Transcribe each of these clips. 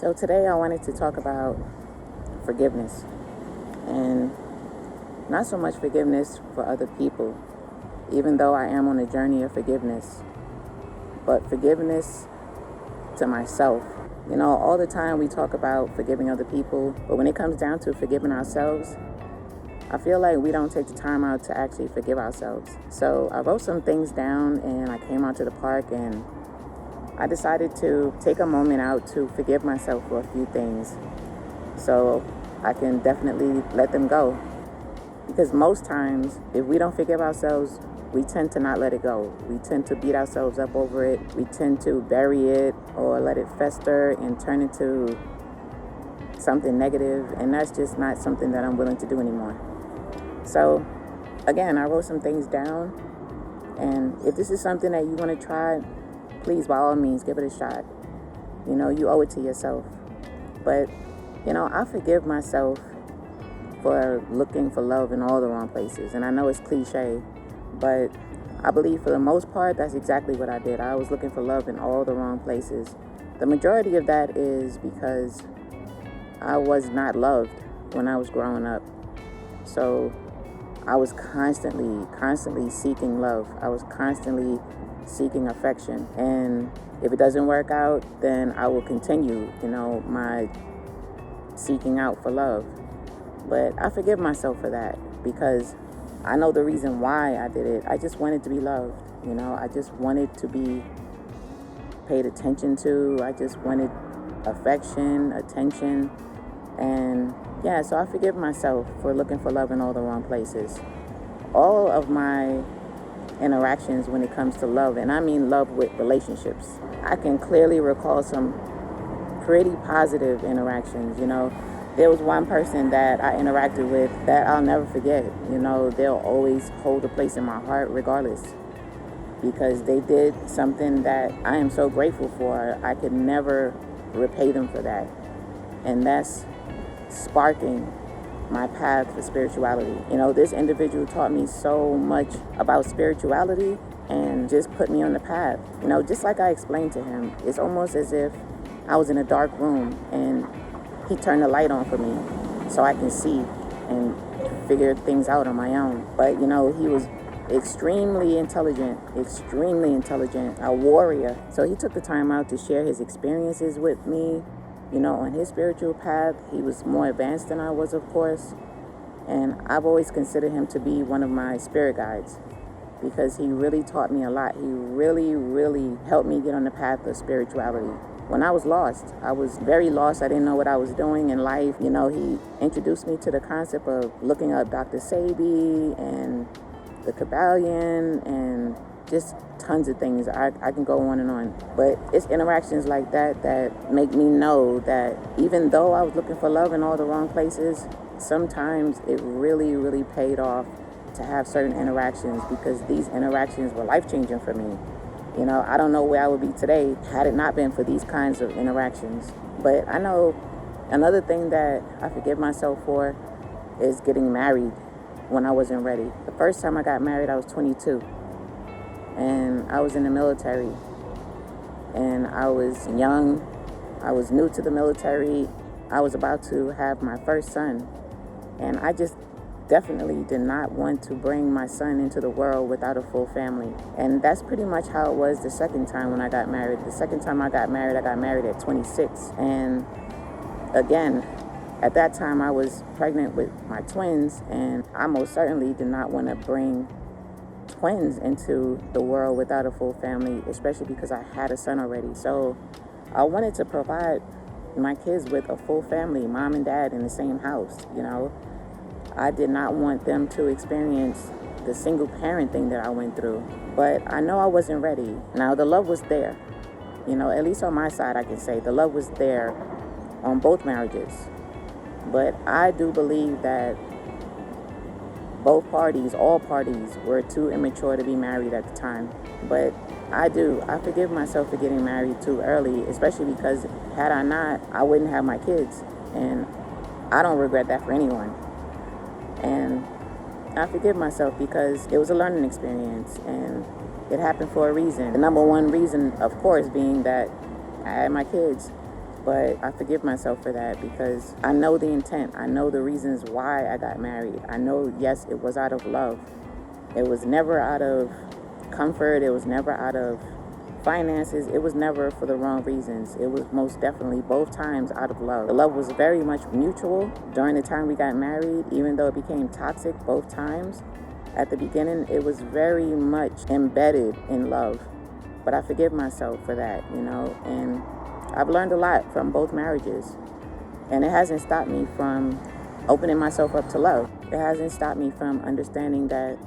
So today I wanted to talk about forgiveness, and not so much forgiveness for other people, even though I am on a journey of forgiveness, but forgiveness to myself. You know, all the time we talk about forgiving other people, but when it comes down to forgiving ourselves, I feel like we don't take the time out to actually forgive ourselves. So I wrote some things down and I came out to the park and I decided to take a moment out to forgive myself for a few things so I can definitely let them go. Because most times, if we don't forgive ourselves, we tend to not let it go. We tend to beat ourselves up over it. We tend to bury it or let it fester and turn into something negative, and that's just not something that I'm willing to do anymore. So, again, I wrote some things down, and if this is something that you want to try, please, by all means, give it a shot. You know, you owe it to yourself. But, I forgive myself for looking for love in all the wrong places. And I know it's cliche, but I believe for the most part, that's exactly what I did. I was looking for love in all the wrong places. The majority of that is because I was not loved when I was growing up. So I was constantly seeking love. I was constantly seeking affection. And if it doesn't work out, then I will continue, my seeking out for love. But I forgive myself for that because I know the reason why I did it. I just wanted to be loved. I just wanted to be paid attention to. I just wanted affection, attention. And yeah, so I forgive myself for looking for love in all the wrong places. All of my interactions when it comes to love, and I mean love with relationships, I can clearly recall some pretty positive interactions. There was one person that I interacted with that I'll never forget. They'll always hold a place in my heart regardless, because they did something that I am so grateful for. I could never repay them for that. And that's sparking my path for spirituality. This individual taught me so much about spirituality and just put me on the path. Just like I explained to him, it's almost as if I was in a dark room and he turned the light on for me so I can see and figure things out on my own. But, he was extremely intelligent, a warrior. So he took the time out to share his experiences with me, on his spiritual path. He was more advanced than I was, of course. And I've always considered him to be one of my spirit guides because he really taught me a lot. He really helped me get on the path of spirituality. When I was lost, I was very lost. I didn't know what I was doing in life. He introduced me to the concept of looking up Dr. Sebi and the Kabbalion and just tons of things. I can go on and on. But it's interactions like that that make me know that even though I was looking for love in all the wrong places, sometimes it really paid off to have certain interactions, because these interactions were life-changing for me. I don't know where I would be today had it not been for these kinds of interactions. But I know another thing that I forgive myself for is getting married when I wasn't ready. The first time I got married, I was 22. And I was in the military. And I was young. I was new to the military. I was about to have my first son. And I just definitely did not want to bring my son into the world without a full family. And that's pretty much how it was the second time when I got married. The second time I got married at 26. And again, at that time I was pregnant with my twins, and I most certainly did not want to bring twins into the world without a full family, especially because I had a son already. So I wanted to provide my kids with a full family, mom and dad in the same house. I did not want them to experience the single parent thing that I went through. But I know I wasn't ready. Now, the love was there. At least on my side, I can say the love was there on both marriages. But I do believe that all parties were too immature to be married at the time. But I forgive myself for getting married too early, especially because had I not, I wouldn't have my kids. And I don't regret that for anyone. And I forgive myself because it was a learning experience and it happened for a reason. The number one reason, of course, being that I had my kids. But I forgive myself for that because I know the intent. I know the reasons why I got married. I know, yes, it was out of love. It was never out of comfort. It was never out of finances. It was never for the wrong reasons. It was most definitely both times out of love. The love was very much mutual during the time we got married, even though it became toxic both times. At the beginning, it was very much embedded in love. But I forgive myself for that, and I've learned a lot from both marriages. And it hasn't stopped me from opening myself up to love. It hasn't stopped me from understanding that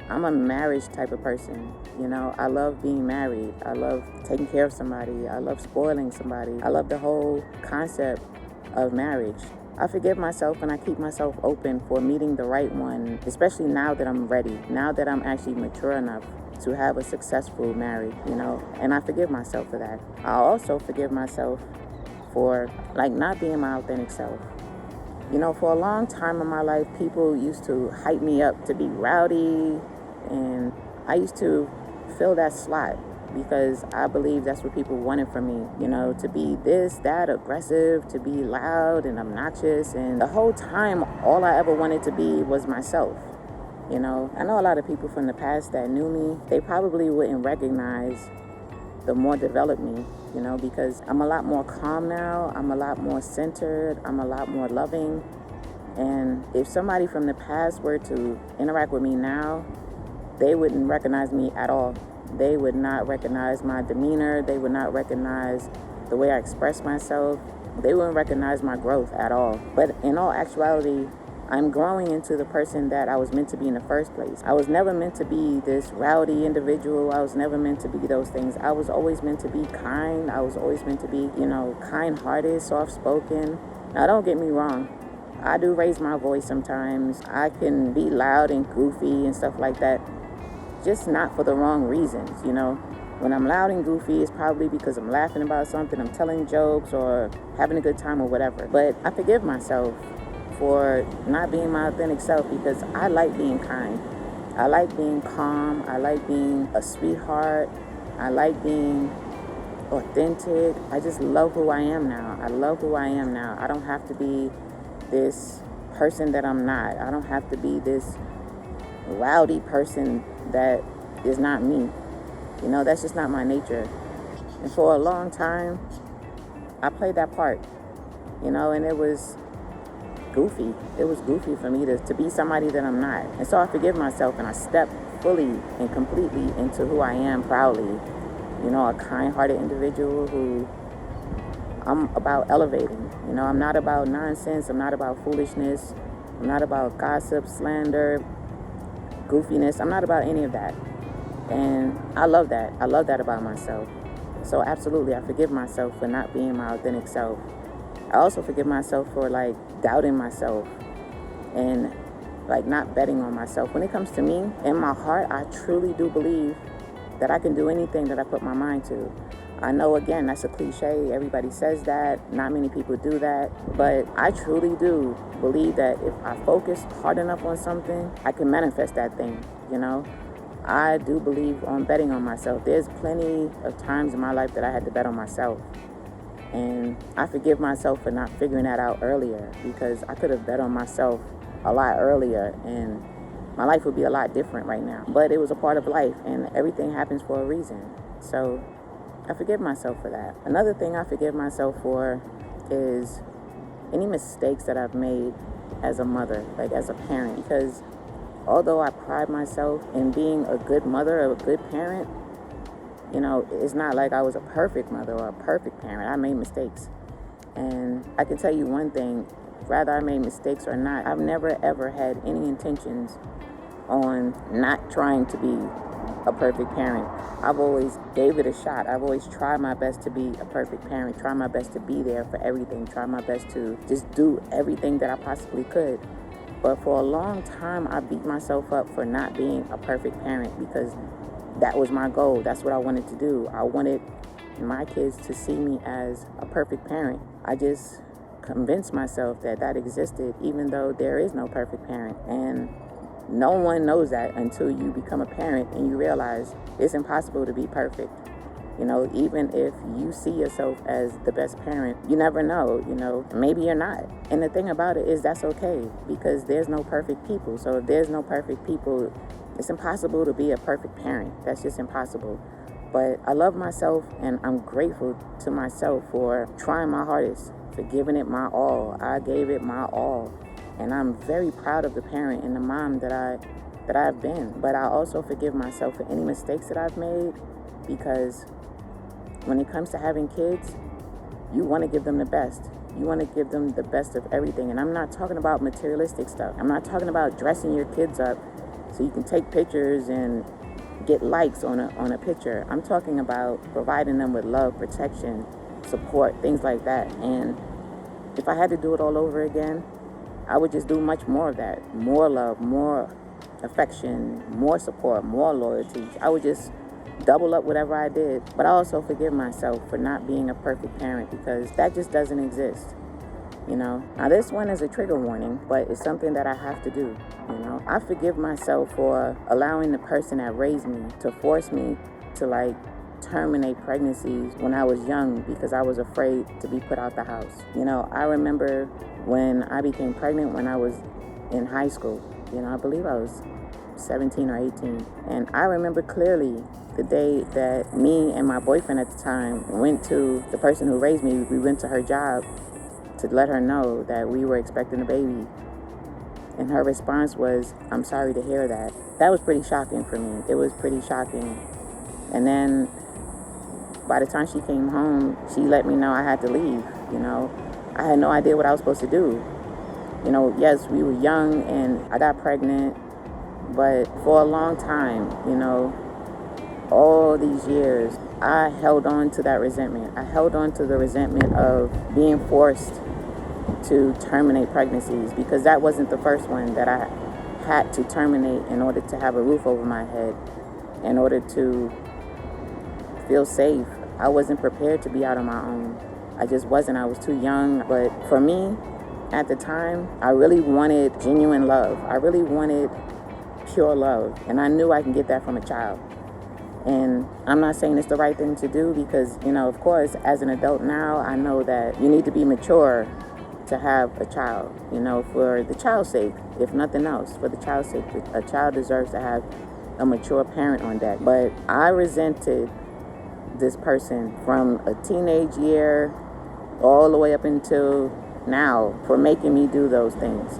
I'm a marriage type of person. I love being married. I love taking care of somebody. I love spoiling somebody. I love the whole concept of marriage. I forgive myself and I keep myself open for meeting the right one, especially now that I'm ready, now that I'm actually mature enough to have a successful marriage, and I forgive myself for that. I also forgive myself for not being my authentic self. For a long time in my life, people used to hype me up to be rowdy, and I used to fill that slot because I believe that's what people wanted from me, to be this, that, aggressive, to be loud and obnoxious. And the whole time, all I ever wanted to be was myself. I know a lot of people from the past that knew me, they probably wouldn't recognize the more developed me, because I'm a lot more calm now. I'm a lot more centered. I'm a lot more loving. And if somebody from the past were to interact with me now, they wouldn't recognize me at all. They would not recognize my demeanor. They would not recognize the way I express myself. They wouldn't recognize my growth at all. But in all actuality, I'm growing into the person that I was meant to be in the first place. I was never meant to be this rowdy individual. I was never meant to be those things. I was always meant to be kind. I was always meant to be, kind-hearted, soft-spoken. Now, don't get me wrong. I do raise my voice sometimes. I can be loud and goofy and stuff like that, just not for the wrong reasons, When I'm loud and goofy, it's probably because I'm laughing about something, I'm telling jokes or having a good time or whatever. But I forgive myself for not being my authentic self because I like being kind. I like being calm. I like being a sweetheart. I like being authentic. I just love who I am now. I love who I am now. I don't have to be this person that I'm not. I don't have to be this rowdy person that is not me. That's just not my nature. And for a long time, I played that part, and it was goofy. It was goofy for me to be somebody that I'm not. And so I forgive myself and I step fully and completely into who I am proudly. A kind-hearted individual who I'm about elevating. I'm not about nonsense. I'm not about foolishness. I'm not about gossip, slander, goofiness. I'm not about any of that. And I love that. I love that about myself. So absolutely, I forgive myself for not being my authentic self. I also forgive myself for doubting myself and not betting on myself. When it comes to me, in my heart, I truly do believe that I can do anything that I put my mind to. I know, again, that's a cliche. Everybody says that. Not many people do that. But I truly do believe that if I focus hard enough on something, I can manifest that thing, I do believe on betting on myself. There's plenty of times in my life that I had to bet on myself. And I forgive myself for not figuring that out earlier because I could have bet on myself a lot earlier and my life would be a lot different right now. But it was a part of life and everything happens for a reason. So I forgive myself for that. Another thing I forgive myself for is any mistakes that I've made as a mother, as a parent. Because although I pride myself in being a good mother or a good parent, it's not like I was a perfect mother or a perfect parent. I made mistakes. And I can tell you one thing, whether I made mistakes or not, I've never ever had any intentions on not trying to be a perfect parent. I've always gave it a shot. I've always tried my best to be a perfect parent, try my best to be there for everything, try my best to just do everything that I possibly could. But for a long time, I beat myself up for not being a perfect parent because that was my goal. That's what I wanted to do. I wanted my kids to see me as a perfect parent. I just convinced myself that existed, even though there is no perfect parent. And no one knows that until you become a parent and you realize it's impossible to be perfect. Even if you see yourself as the best parent, you never know, maybe you're not. And the thing about it is that's okay, because there's no perfect people. So if there's no perfect people, it's impossible to be a perfect parent. That's just impossible. But I love myself, and I'm grateful to myself for trying my hardest, for giving it my all. I gave it my all. And I'm very proud of the parent and the mom that I've been. But I also forgive myself for any mistakes that I've made, because when it comes to having kids, you want to give them the best. You want to give them the best of everything. And I'm not talking about materialistic stuff. I'm not talking about dressing your kids up so you can take pictures and get likes on a picture. I'm talking about providing them with love, protection, support, things like that. And if I had to do it all over again, I would just do much more of that. More love, more affection, more support, more loyalty. I would just double up whatever I did. But I also forgive myself for not being a perfect parent, because that just doesn't exist. Now this one is a trigger warning, but it's something that I have to do. I forgive myself for allowing the person that raised me to force me to terminate pregnancies when I was young, because I was afraid to be put out the house. I remember when I became pregnant when I was in high school. I believe I was 17 or 18. And I remember clearly the day that me and my boyfriend at the time went to the person who raised me. We went to her job to let her know that we were expecting a baby. And her response was, "I'm sorry to hear that." That was pretty shocking for me. It was pretty shocking. And then by the time she came home, she let me know I had to leave. I had no idea what I was supposed to do. Yes, we were young and I got pregnant, but for a long time, all these years, I held on to that resentment. I held on to the resentment of being forced to terminate pregnancies, because that wasn't the first one that I had to terminate in order to have a roof over my head, in order to feel safe. I wasn't prepared to be out on my own. I just wasn't. I was too young. But for me, at the time, I really wanted genuine love. I really wanted pure love. And I knew I can get that from a child. And I'm not saying it's the right thing to do, because, of course, as an adult now, I know that you need to be mature to have a child, for the child's sake, if nothing else, for the child's sake. A child deserves to have a mature parent on deck. But I resented this person from a teenage year all the way up until now for making me do those things,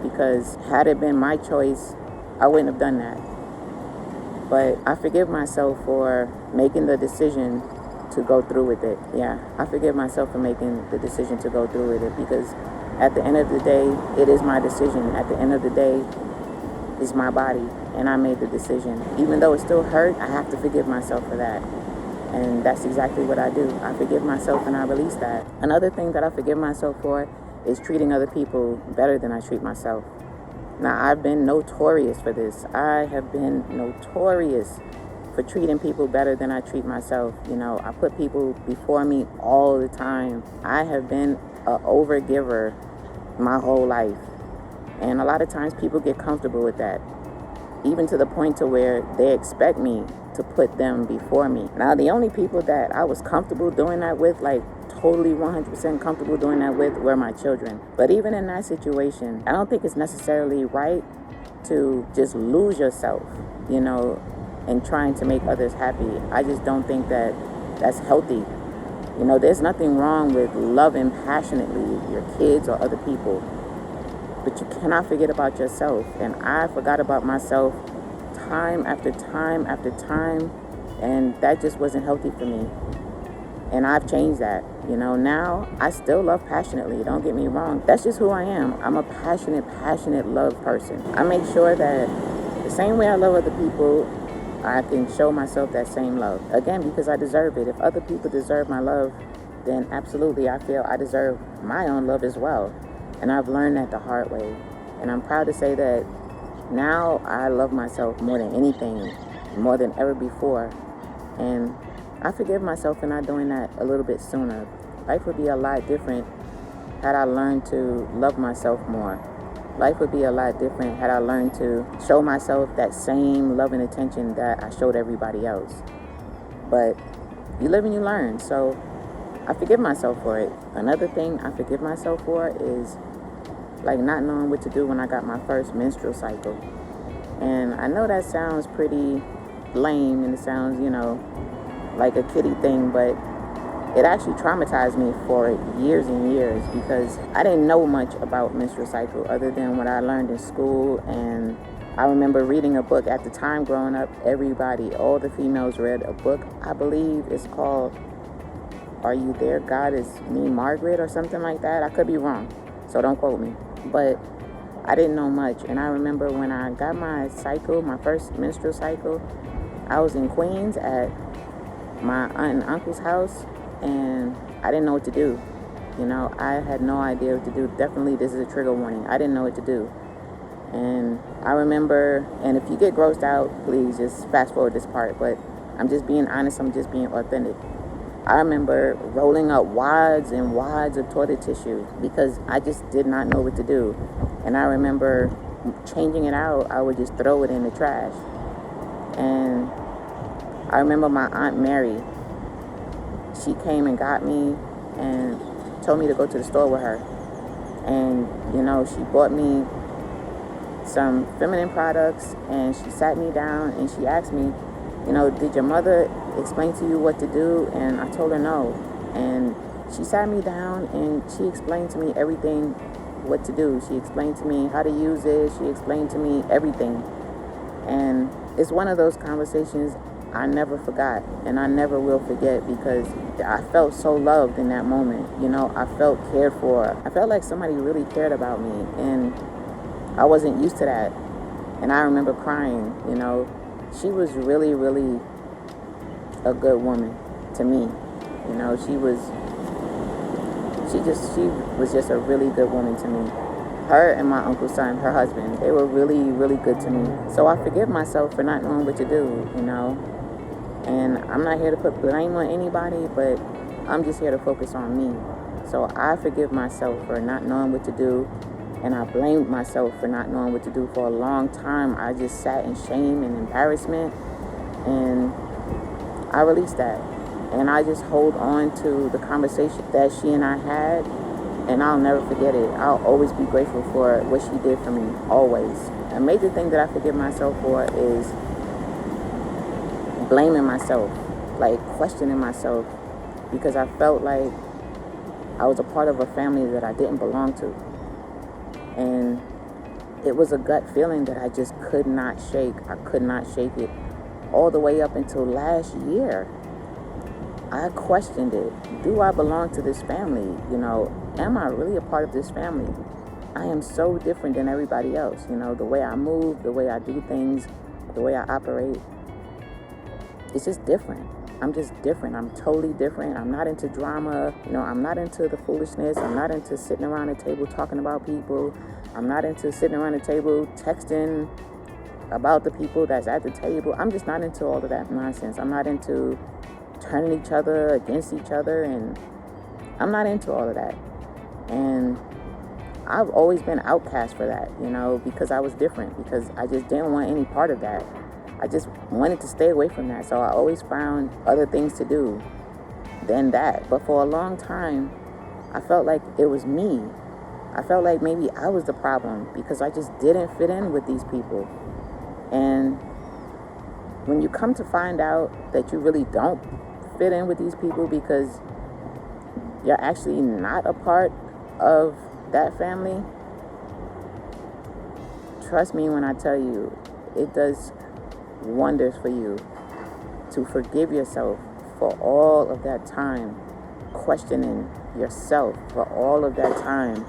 because had it been my choice, I wouldn't have done that. But I forgive myself for making the decision to go through with it. Yeah, I forgive myself for making the decision to go through with it, because at the end of the day, it is my decision. At the end of the day, it's my body, and I made the decision. Even though it still hurt, I have to forgive myself for that. And that's exactly what I do. I forgive myself and I release that. Another thing that I forgive myself for is treating other people better than I treat myself. Now, I've been notorious for this. I have been notorious for treating people better than I treat myself. I put people before me all the time. I have been an overgiver my whole life. And a lot of times people get comfortable with that, even to the point to where they expect me to put them before me. Now, the only people that I was comfortable doing that with, totally 100% comfortable doing that with, were my children. But even in that situation, I don't think it's necessarily right to just lose yourself, in trying to make others happy. I just don't think that that's healthy. There's nothing wrong with loving passionately your kids or other people, but you cannot forget about yourself. And I forgot about myself time after time after time, and that just wasn't healthy for me. And I've changed that. Now I still love passionately. Don't get me wrong. That's just who I am. I'm a passionate love person. I make sure that the same way I love other people, I can show myself that same love. Again, because I deserve it. If other people deserve my love, then absolutely I feel I deserve my own love as well. And I've learned that the hard way. And I'm proud to say that now I love myself more than anything, more than ever before. And I forgive myself for not doing that a little bit sooner. Life would be a lot different had I learned to love myself more. Life would be a lot different had I learned to show myself that same love and attention that I showed everybody else. But you live and you learn. So I forgive myself for it. Another thing I forgive myself for is like not knowing what to do when I got my first menstrual cycle. And I know that sounds pretty lame and it sounds, like a kiddie thing, but it actually traumatized me for years and years because I didn't know much about menstrual cycle other than what I learned in school. And I remember reading a book at the time growing up. All the females read a book. I believe it's called Are You There, God Is Me, Margaret, or something like that. I could be wrong, so don't quote me. But I didn't know much. And I remember when I got my first menstrual cycle, I was in Queens at my aunt and uncle's house, and I didn't know what to do. I had no idea what to do. Definitely, this is a trigger warning. I didn't know what to do. And I remember, and if you get grossed out, please just fast forward this part, but I'm just being honest, I'm just being authentic. I remember rolling up wads and wads of toilet tissue because I just did not know what to do. And I remember changing it out, I would just throw it in the trash. And I remember my Aunt Mary, she came and got me and told me to go to the store with her. And, she bought me some feminine products, and she sat me down and she asked me, did your mother explain to you what to do? And I told her no. And she sat me down and she explained to me everything, what to do. She explained to me how to use it. She explained to me everything. And it's one of those conversations I never forgot, and I never will forget, because I felt so loved in that moment. I felt cared for. I felt like somebody really cared about me, and I wasn't used to that. And I remember crying. She was really, really a good woman to me. She was just a really good woman to me. Her and my uncle's son, her husband, they were really, really good to me. So I forgive myself for not knowing what to do, And I'm not here to put blame on anybody, but I'm just here to focus on me. So I forgive myself for not knowing what to do, and I blamed myself for not knowing what to do for a long time. I just sat in shame and embarrassment, and I released that. And I just hold on to the conversation that she and I had, and I'll never forget it. I'll always be grateful for what she did for me, always. A major thing that I forgive myself for is blaming myself, like questioning myself, because I felt like I was a part of a family that I didn't belong to. And it was a gut feeling that I just could not shake. I could not shake it all the way up until last year. I questioned it. Do I belong to this family? Am I really a part of this family? I am so different than everybody else. The way I move, the way I do things, the way I operate. It's just different. I'm just different. I'm totally different. I'm not into drama. I'm not into the foolishness. I'm not into sitting around a table talking about people. I'm not into sitting around a table texting about the people that's at the table. I'm just not into all of that nonsense. I'm not into turning each other against each other, and I'm not into all of that. And I've always been outcast for that, because I was different, because I just didn't want any part of that. I just wanted to stay away from that. So I always found other things to do than that. But for a long time, I felt like it was me. I felt like maybe I was the problem because I just didn't fit in with these people. And when you come to find out that you really don't fit in with these people because you're actually not a part of that family, trust me when I tell you, it does wonders for you to forgive yourself for all of that time questioning yourself, for all of that time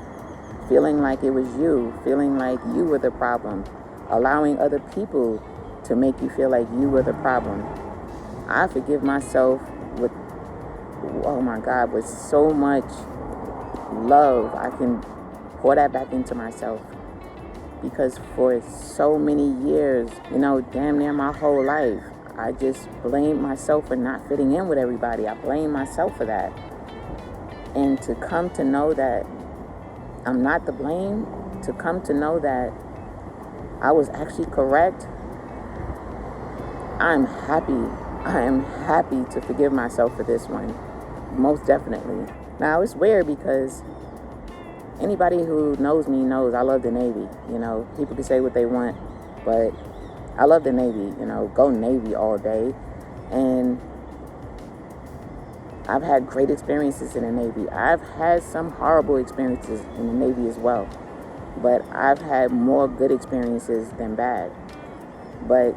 feeling like it was you, feeling like you were the problem, allowing other people to make you feel like you were the problem. I forgive myself with, oh my God, with so much love. I can pour that back into myself. Because for so many years, damn near my whole life, I just blamed myself for not fitting in with everybody. I blamed myself for that. And to come to know that I'm not to blame, to come to know that I was actually correct, I'm happy I am happy to forgive myself for this one, most definitely. Now, it's weird because anybody who knows me knows I love the Navy. People can say what they want, but I love the Navy. Go Navy all day. And I've had great experiences in the Navy. I've had some horrible experiences in the Navy as well. But I've had more good experiences than bad. But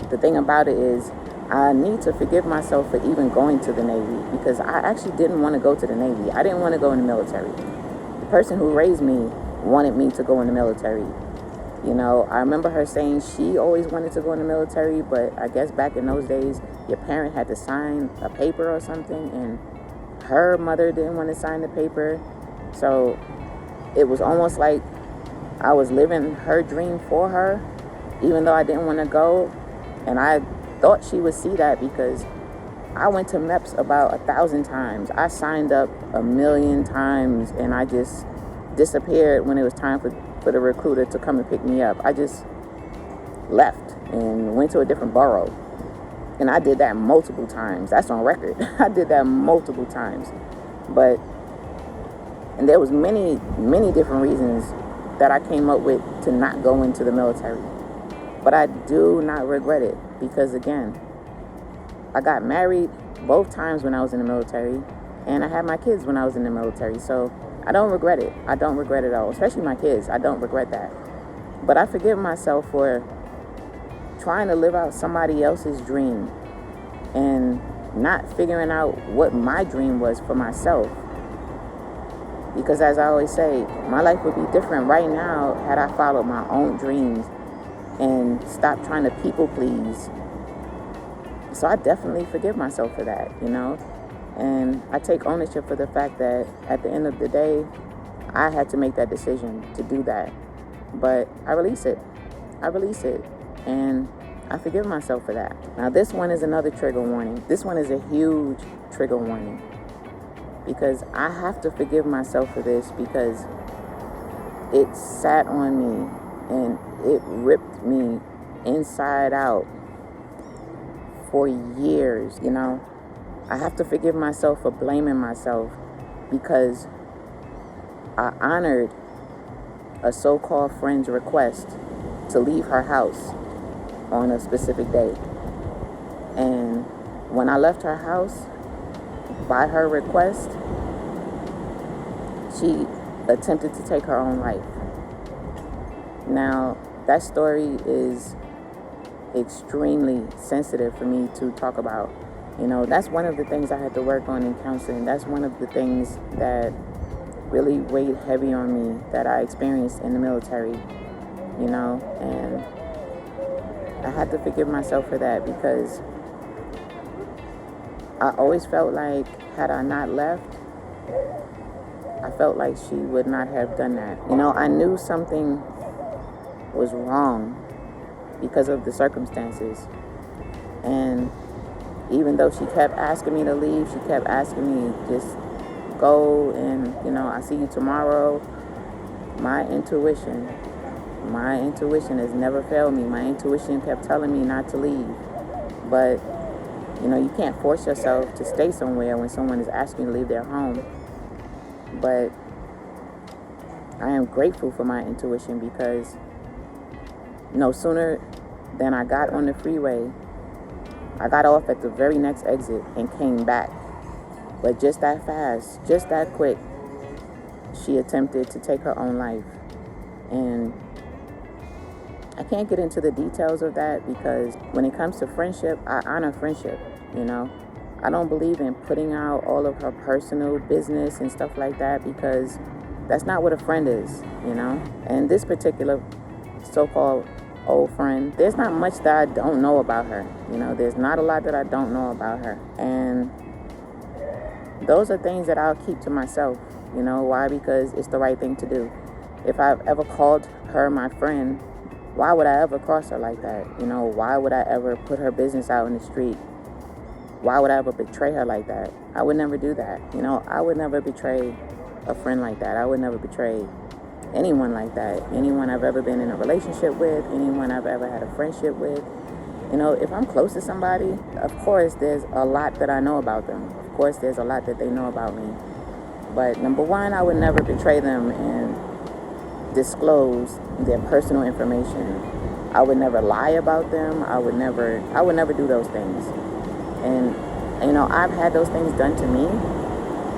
the thing about it is, I need to forgive myself for even going to the Navy, because I actually didn't want to go to the Navy. I didn't want to go in the military. The person who raised me wanted me to go in the military. I remember her saying she always wanted to go in the military, but I guess back in those days, your parent had to sign a paper or something, and her mother didn't want to sign the paper. So it was almost like I was living her dream for her, even though I didn't want to go. And I thought she would see that, because I went to MEPS about 1,000 times. I signed up 1,000,000 times, and I just disappeared when it was time for the recruiter to come and pick me up. I just left and went to a different borough. And I did that multiple times. That's on record. I did that multiple times. And there was many, many different reasons that I came up with to not go into the military. But I do not regret it, because again, I got married both times when I was in the military, and I had my kids when I was in the military. So I don't regret it. I don't regret it at all, especially my kids. I don't regret that. But I forgive myself for trying to live out somebody else's dream and not figuring out what my dream was for myself. Because as I always say, my life would be different right now had I followed my own dreams and stopped trying to people please. So I definitely forgive myself for that, And I take ownership for the fact that at the end of the day, I had to make that decision to do that. But I release it. And I forgive myself for that. Now, this one is another trigger warning. This one is a huge trigger warning, because I have to forgive myself for this, because it sat on me and it ripped me inside out for years, I have to forgive myself for blaming myself, because I honored a so-called friend's request to leave her house on a specific day. And when I left her house, by her request, she attempted to take her own life. Now, that story is extremely sensitive for me to talk about. That's one of the things I had to work on in counseling. That's one of the things that really weighed heavy on me that I experienced in the military, and I had to forgive myself for that, because I always felt like had I not left, I felt like she would not have done that. I knew something was wrong because of the circumstances. And even though she kept asking me to leave, she kept asking me, just go and, I'll see you tomorrow. My intuition has never failed me. My intuition kept telling me not to leave. But, you can't force yourself to stay somewhere when someone is asking you to leave their home. But I am grateful for my intuition, because no sooner than I got on the freeway, I got off at the very next exit and came back. But just that fast, just that quick, she attempted to take her own life. And I can't get into the details of that, because when it comes to friendship, I honor friendship, I don't believe in putting out all of her personal business and stuff like that, because that's not what a friend is, And this particular so-called old friend, there's not much that I don't know about her. There's not a lot that I don't know about her. And those are things that I'll keep to myself. Why? Because it's the right thing to do. If I've ever called her my friend, why would I ever cross her like that? Why would I ever put her business out in the street? Why would I ever betray her like that? I would never do that. I would never betray a friend like that. I would never betray anyone like that. Anyone I've ever been in a relationship with, anyone I've ever had a friendship with, You know, if I'm close to somebody, of course there's a lot that I know about them. Of course there's a lot that they know about me. But number one, I would never betray them and disclose their personal information. I would never lie about them. I would never do those things. And you know, I've had those things done to me.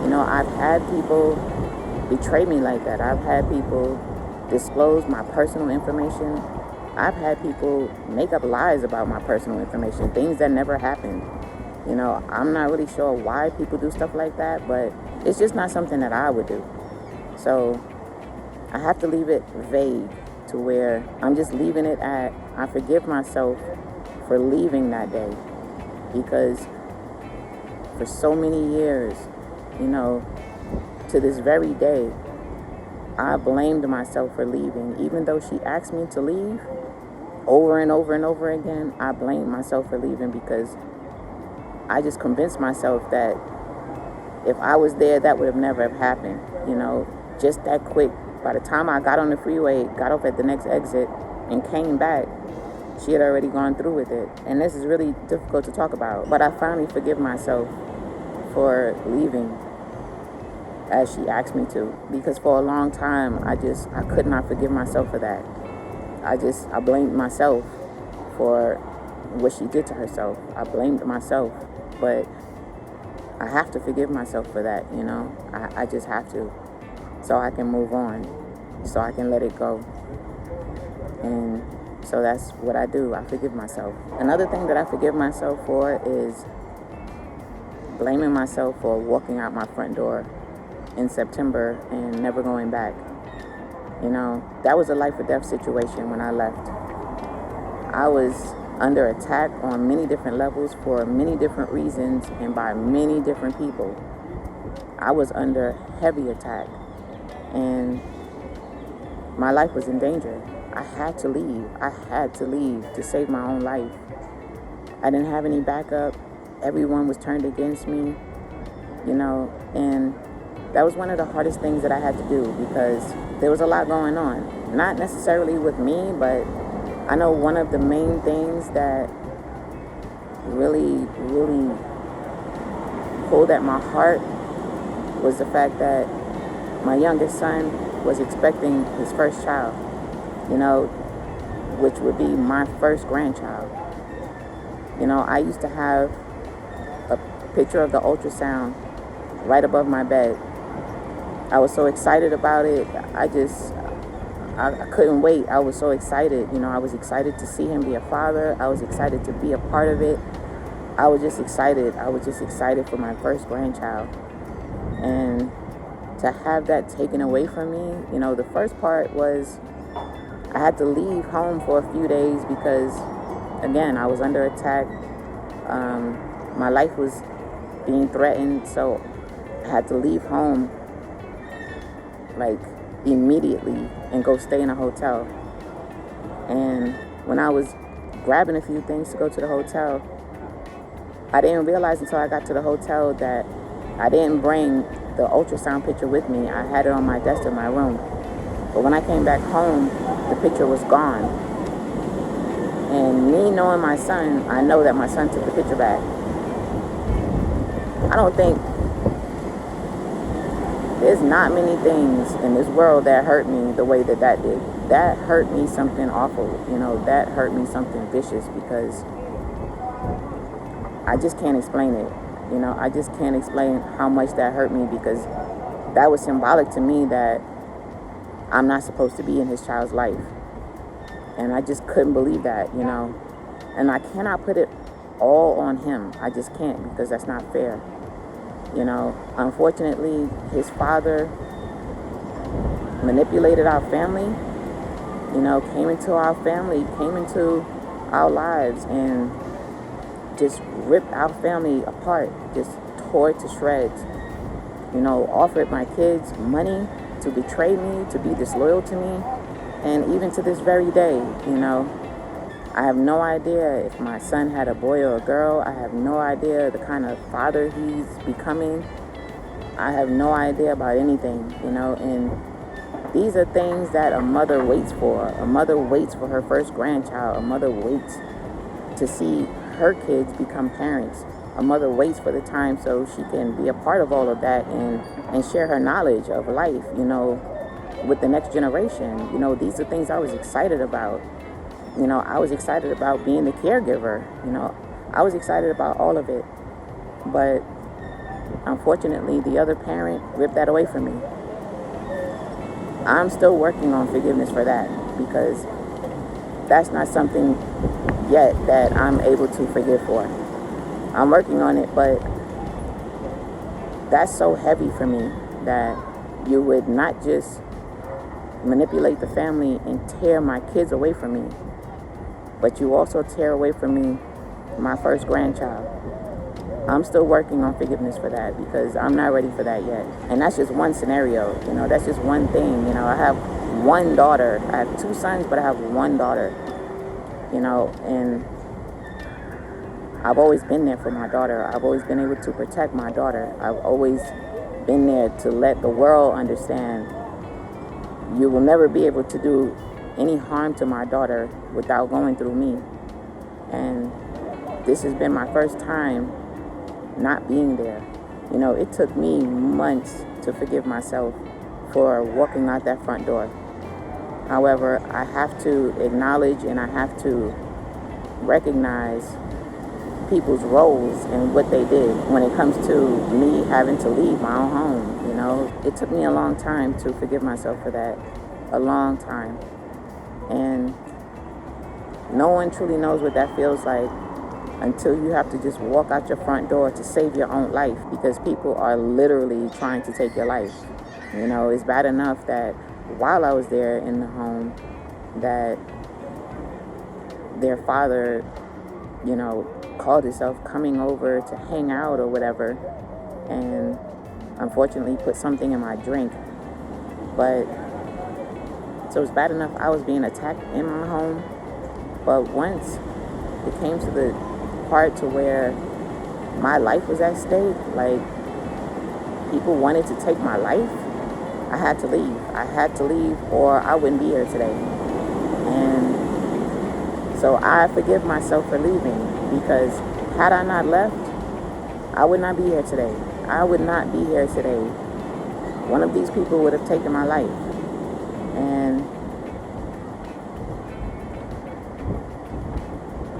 You know, I've had people betray me like that. I've had people disclose my personal information. I've had people make up lies about my personal information, things that never happened. You know, I'm not really sure why people do stuff like that, but it's just not something that I would do. So I have to leave it vague to where I'm just leaving it at, I forgive myself for leaving that day. Because for so many years, you know, to this very day, I blamed myself for leaving. Even though she asked me to leave over and over and over again, I blamed myself for leaving because I just convinced myself that if I was there, that would have never have happened. You know, just that quick. By the time I got on the freeway, got off at the next exit, and came back, she had already gone through with it. And this is really difficult to talk about. But I finally forgive myself for leaving as she asked me to. Because for a long time, I could not forgive myself for that. I blamed myself for what she did to herself. I blamed myself. But I have to forgive myself for that, you know. I just have to. So I can move on. So I can let it go. And so that's what I do. I forgive myself. Another thing that I forgive myself for is blaming myself for walking out my front door in September and never going back. You know, that was a life or death situation when I left. I was under attack on many different levels for many different reasons and by many different people. I was under heavy attack and my life was in danger. I had to leave. I had to leave to save my own life. I didn't have any backup. Everyone was turned against me, you know, and that was one of the hardest things that I had to do because there was a lot going on. Not necessarily with me, but I know one of the main things that really, really pulled at my heart was the fact that my youngest son was expecting his first child, you know, which would be my first grandchild. You know, I used to have a picture of the ultrasound right above my bed. I was so excited about it. I couldn't wait. I was so excited. You know, I was excited to see him be a father. I was excited to be a part of it. I was just excited. I was just excited for my first grandchild. And to have that taken away from me, you know, the first part was I had to leave home for a few days because, again, I was under attack. My life was being threatened, so I had to leave home like immediately and go stay in a hotel. And when I was grabbing a few things to go to the hotel, I didn't realize until I got to the hotel that I didn't bring the ultrasound picture with me. I had it on my desk in my room. But when I came back home, the picture was gone. And me knowing my son, I know that my son took the picture back. I don't think there's not many things in this world that hurt me the way that did. That hurt me something awful, you know, that hurt me something vicious because I just can't explain it. You know, I just can't explain how much that hurt me because that was symbolic to me that I'm not supposed to be in his child's life. And I just couldn't believe that, you know. And I cannot put it all on him. I just can't because that's not fair. You know, unfortunately, his father manipulated our family, you know, came into our family, came into our lives and just ripped our family apart, just tore it to shreds. You know, offered my kids money to betray me, to be disloyal to me. And even to this very day, you know, I have no idea if my son had a boy or a girl. I have no idea the kind of father he's becoming. I have no idea about anything, you know, and these are things that a mother waits for. A mother waits for her first grandchild. A mother waits to see her kids become parents. A mother waits for the time so she can be a part of all of that and share her knowledge of life, with the next generation. These are things I was excited about. I was excited about being the caregiver. I was excited about all of it. But unfortunately, the other parent ripped that away from me. I'm still working on forgiveness for that, because that's not something yet that I'm able to forgive for. I'm working on it, but that's so heavy for me that you would not just manipulate the family and tear my kids away from me, but you also tear away from me my first grandchild. I'm still working on forgiveness for that, because I'm not ready for that yet. And that's just one scenario, that's just one thing. I have one daughter. I have 2 sons, but I have one daughter, and I've always been there for my daughter. I've always been able to protect my daughter. I've always been there to let the world understand you will never be able to do any harm to my daughter without going through me. And this has been my first time not being there. It took me months to forgive myself for walking out that front door. However, I have to acknowledge and I have to recognize people's roles and what they did when it comes to me having to leave my own home. It took me a long time to forgive myself for that. A long time. And no one truly knows what that feels like until you have to just walk out your front door to save your own life, because people are literally trying to take your life. It's bad enough that while I was there in the home, that their father, called himself coming over to hang out or whatever, and unfortunately put something in my drink. But so it's bad enough I was being attacked in my home, but once it came to the part to where my life was at stake, like people wanted to take my life, I had to leave. I had to leave or I wouldn't be here today. And so I forgive myself for leaving, because had I not left, I would not be here today. I would not be here today. One of these people would have taken my life. And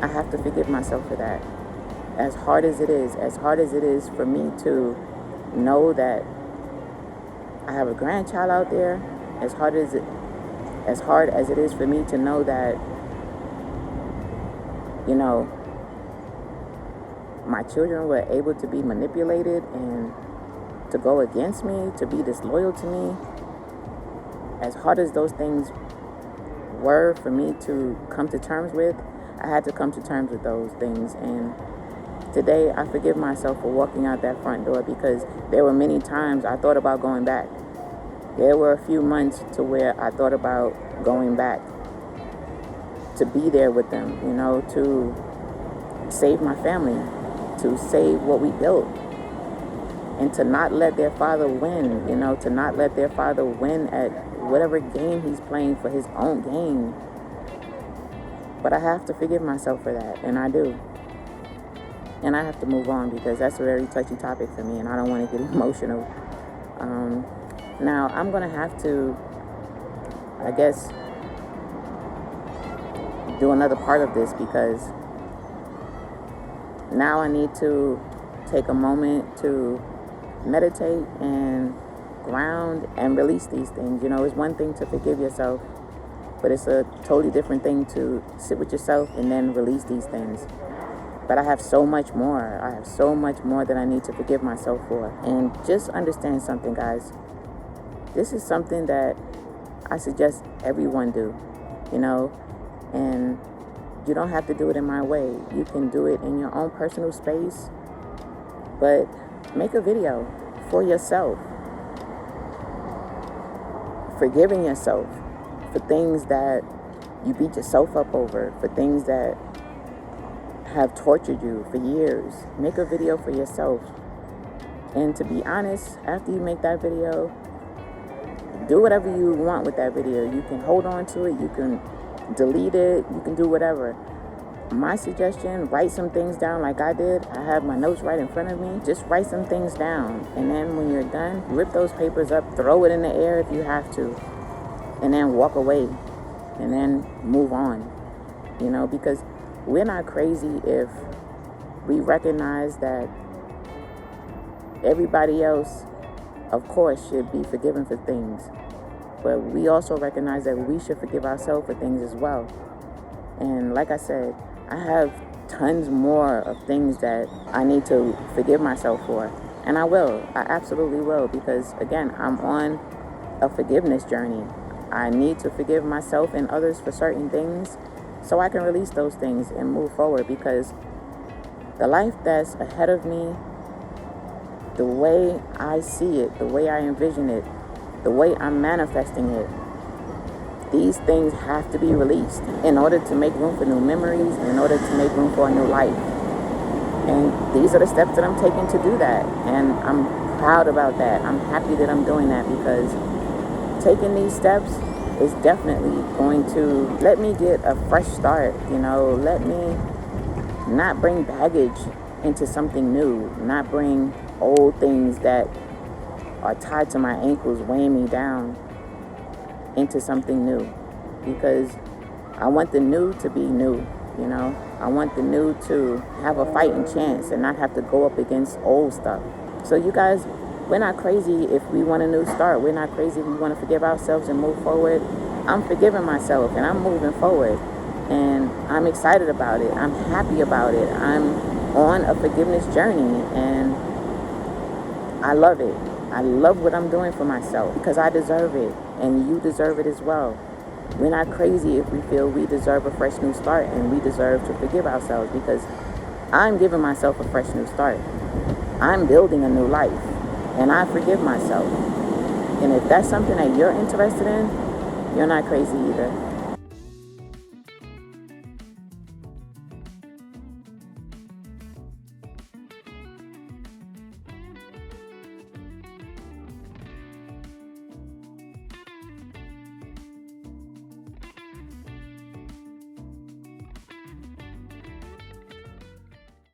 I have to forgive myself for that. As hard as it is for me to know that I have a grandchild out there, as hard as it is for me to know that, my children were able to be manipulated and to go against me, to be disloyal to me. As hard as those things were for me to come to terms with, I had to come to terms with those things. And today I forgive myself for walking out that front door, because there were many times I thought about going back. There were a few months to where I thought about going back to be there with them, to save my family, to save what we built, and to not let their father win, to not let their father win at whatever game he's playing for his own gain. But I have to forgive myself for that, and I do. And I have to move on, because that's a very touchy topic for me, and I don't want to get emotional. Now, I'm going to have to, I guess, do another part of this, because now I need to take a moment to meditate and ground and release these things. It's one thing to forgive yourself, but it's a totally different thing to sit with yourself and then release these things. But I have so much more. I have so much more that I need to forgive myself for. And just understand something, guys. This is something that I suggest everyone do, and you don't have to do it in my way. You can do it in your own personal space, but make a video for yourself, forgiving yourself for things that you beat yourself up over, for things that have tortured you for years. Make a video for yourself. And to be honest, after you make that video, do whatever you want with that video. You can hold on to it, you can delete it, you can do whatever. my suggestion, write some things down like I did. I have my notes right in front of me. Just write some things down. And then when you're done, rip those papers up, throw it in the air if you have to, and then walk away and then move on. Because we're not crazy if we recognize that everybody else, of course, should be forgiven for things. But we also recognize that we should forgive ourselves for things as well. And like I said, I have tons more of things that I need to forgive myself for. And I will. I absolutely will. Because, again, I'm on a forgiveness journey. I need to forgive myself and others for certain things so I can release those things and move forward. Because the life that's ahead of me, the way I see it, the way I envision it, the way I'm manifesting it, these things have to be released in order to make room for new memories and in order to make room for a new life. And these are the steps that I'm taking to do that. And I'm proud about that. I'm happy that I'm doing that, because taking these steps is definitely going to let me get a fresh start. Let me not bring baggage into something new, not bring old things that are tied to my ankles, weighing me down, into something new. Because I want the new to be new. I want the new to have a fighting chance and not have to go up against old stuff. So you guys, we're not crazy if we want a new start. We're not crazy if we want to forgive ourselves and move forward. I'm forgiving myself and I'm moving forward, and I'm excited about it. I'm happy about it. I'm on a forgiveness journey, and I love it. I love what I'm doing for myself because I deserve it, and you deserve it as well. We're not crazy if we feel we deserve a fresh new start and we deserve to forgive ourselves, because I'm giving myself a fresh new start. I'm building a new life, and I forgive myself. And if that's something that you're interested in, you're not crazy either.